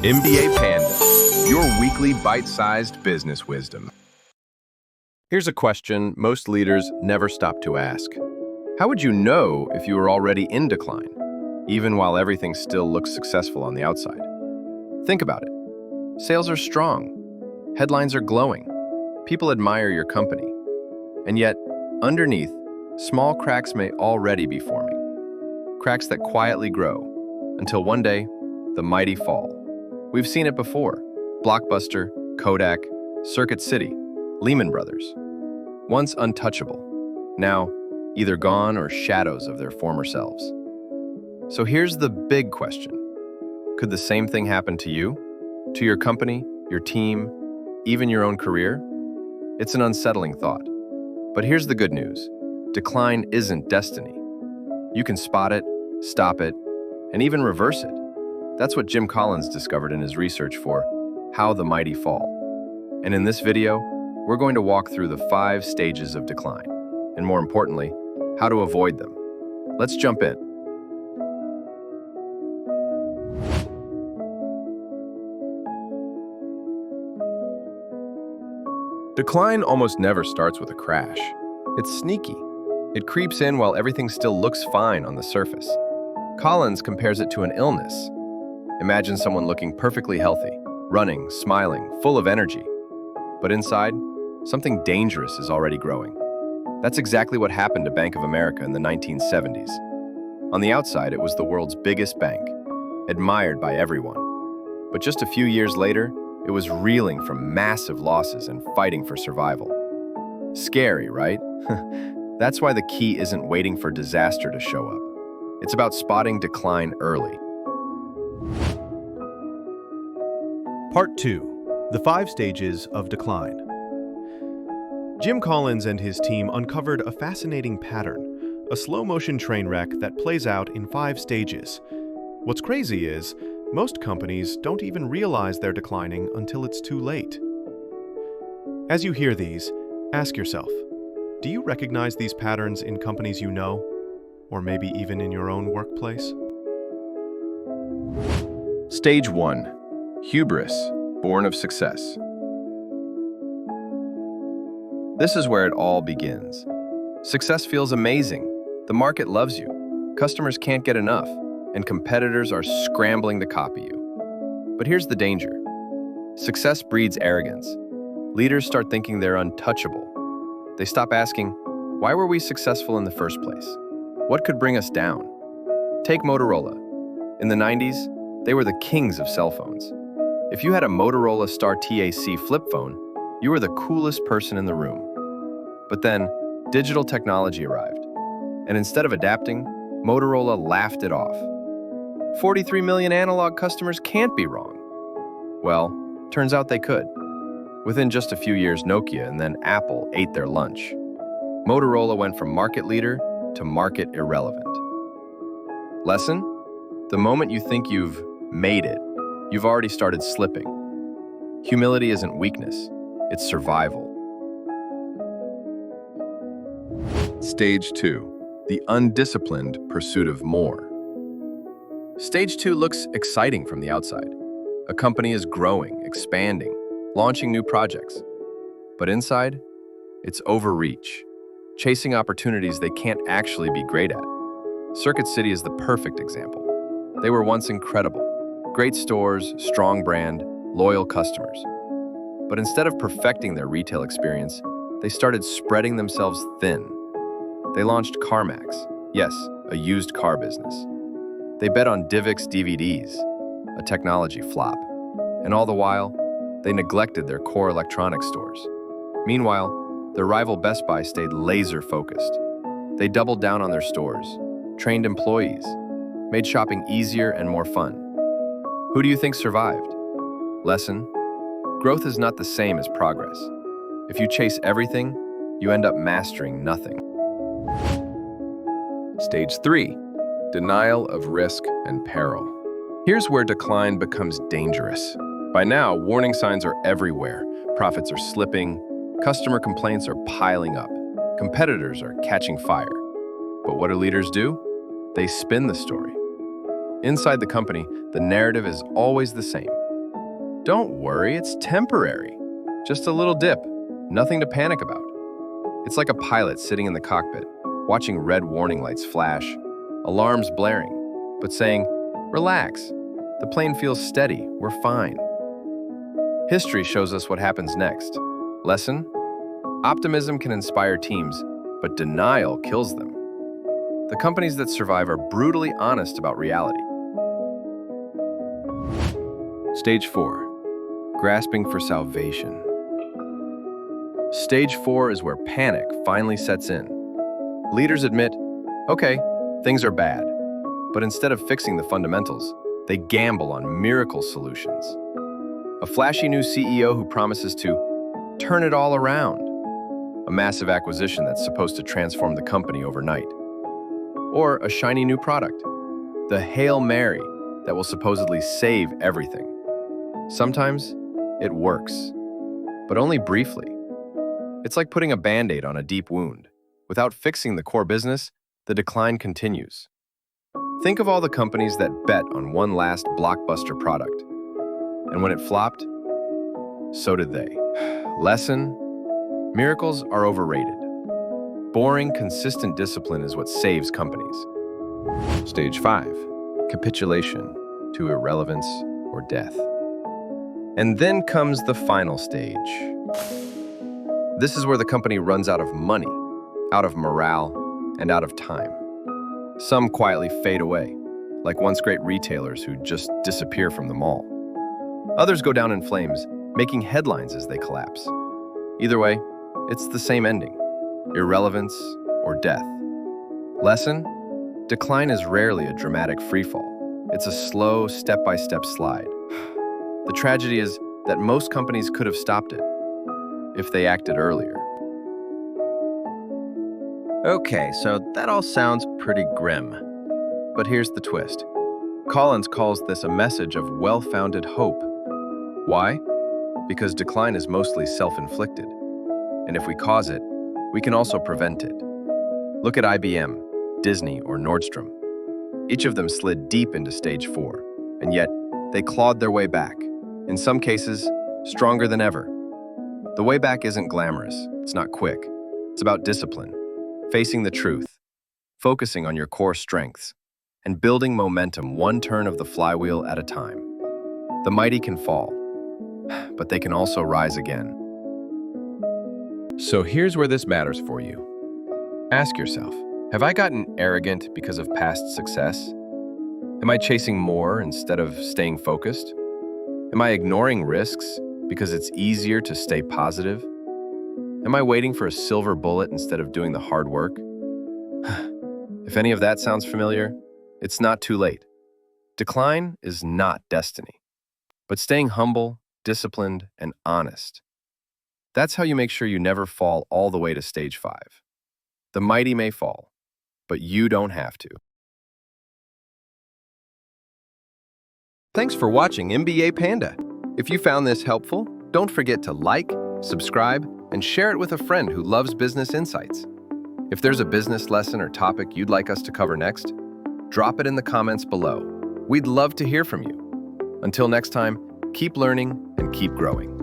MBA Panda, your weekly bite-sized business wisdom. Here's a question most leaders never stop to ask. How would you know if you were already in decline, even while everything still looks successful on the outside? Think about it. Sales are strong. Headlines are glowing. People admire your company. And yet, underneath, small cracks may already be forming. Cracks that quietly grow, until one day, the mighty fall. We've seen it before. Blockbuster, Kodak, Circuit City, Lehman Brothers. Once untouchable, now either gone or shadows of their former selves. So here's the big question. Could the same thing happen to you? To your company, your team, even your own career? It's an unsettling thought. But here's the good news. Decline isn't destiny. You can spot it, stop it, and even reverse it. That's what Jim Collins discovered in his research for How the Mighty Fall. And in this video, we're going to walk through the 5 stages of decline, and more importantly, how to avoid them. Let's jump in. Decline almost never starts with a crash. It's sneaky. It creeps in while everything still looks fine on the surface. Collins compares it to an illness. Imagine someone looking perfectly healthy, running, smiling, full of energy. But inside, something dangerous is already growing. That's exactly what happened to Bank of America in the 1970s. On the outside, it was the world's biggest bank, admired by everyone. But just a few years later, it was reeling from massive losses and fighting for survival. Scary, right? That's why the key isn't waiting for disaster to show up. It's about spotting decline early. Part 2. The 5 Stages of Decline. Jim Collins and his team uncovered a fascinating pattern, a slow-motion train wreck that plays out in 5 stages. What's crazy is, most companies don't even realize they're declining until it's too late. As you hear these, ask yourself, do you recognize these patterns in companies you know, or maybe even in your own workplace? Stage 1. Hubris, born of success. This is where it all begins. Success feels amazing. The market loves you. Customers can't get enough, and competitors are scrambling to copy you. But here's the danger. Success breeds arrogance. Leaders start thinking they're untouchable. They stop asking, why were we successful in the first place? What could bring us down? Take Motorola. In the 90s, they were the kings of cell phones. If you had a Motorola Star TAC flip phone, you were the coolest person in the room. But then, digital technology arrived. And instead of adapting, Motorola laughed it off. 43 million analog customers can't be wrong. Well, turns out they could. Within just a few years, Nokia and then Apple ate their lunch. Motorola went from market leader to market irrelevant. Lesson? The moment you think you've made it, you've already started slipping. Humility isn't weakness, it's survival. Stage 2. The undisciplined pursuit of more. Stage 2 looks exciting from the outside. A company is growing, expanding, launching new projects. But inside, it's overreach, chasing opportunities they can't actually be great at. Circuit City is the perfect example. They were once incredible. Great stores, strong brand, loyal customers. But instead of perfecting their retail experience, they started spreading themselves thin. They launched CarMax, yes, a used car business. They bet on DivX DVDs, a technology flop. And all the while, they neglected their core electronics stores. Meanwhile, their rival Best Buy stayed laser-focused. They doubled down on their stores, trained employees, made shopping easier and more fun. Who do you think survived? Lesson? Growth is not the same as progress. If you chase everything, you end up mastering nothing. Stage 3. Denial of risk and peril. Here's where decline becomes dangerous. By now, warning signs are everywhere. Profits are slipping, customer complaints are piling up, competitors are catching fire. But what do leaders do? They spin the story. Inside the company, the narrative is always the same. Don't worry, it's temporary. Just a little dip, nothing to panic about. It's like a pilot sitting in the cockpit, watching red warning lights flash, alarms blaring, but saying, "Relax, the plane feels steady, we're fine." History shows us what happens next. Lesson? Optimism can inspire teams, but denial kills them. The companies that survive are brutally honest about reality. Stage 4. Grasping for salvation. Stage 4 is where panic finally sets in. Leaders admit, okay, things are bad, but instead of fixing the fundamentals, they gamble on miracle solutions. A flashy new CEO who promises to turn it all around. A massive acquisition that's supposed to transform the company overnight. Or a shiny new product, the Hail Mary that will supposedly save everything. Sometimes it works, but only briefly. It's like putting a Band-Aid on a deep wound. Without fixing the core business, the decline continues. Think of all the companies that bet on one last blockbuster product. And when it flopped, so did they. Lesson: miracles are overrated. Boring, consistent discipline is what saves companies. Stage 5. Capitulation to irrelevance or death. And then comes the final stage. This is where the company runs out of money, out of morale, and out of time. Some quietly fade away, like once great retailers who just disappear from the mall. Others go down in flames, making headlines as they collapse. Either way, it's the same ending: irrelevance or death. Lesson: decline is rarely a dramatic freefall. It's a slow, step-by-step slide. The tragedy is that most companies could have stopped it if they acted earlier. Okay, so that all sounds pretty grim. But here's the twist. Collins calls this a message of well-founded hope. Why? Because decline is mostly self-inflicted. And if we cause it, we can also prevent it. Look at IBM, Disney, or Nordstrom. Each of them slid deep into stage 4, and yet they clawed their way back, in some cases, stronger than ever. The way back isn't glamorous, it's not quick. It's about discipline, facing the truth, focusing on your core strengths, and building momentum one turn of the flywheel at a time. The mighty can fall, but they can also rise again. So here's where this matters for you. Ask yourself, have I gotten arrogant because of past success? Am I chasing more instead of staying focused? Am I ignoring risks because it's easier to stay positive? Am I waiting for a silver bullet instead of doing the hard work? If any of that sounds familiar, it's not too late. Decline is not destiny, but staying humble, disciplined, and honest. That's how you make sure you never fall all the way to stage 5. The mighty may fall, but you don't have to. Thanks for watching MBA Panda. If you found this helpful, don't forget to like, subscribe, and share it with a friend who loves business insights. If there's a business lesson or topic you'd like us to cover next, drop it in the comments below. We'd love to hear from you. Until next time, keep learning and keep growing.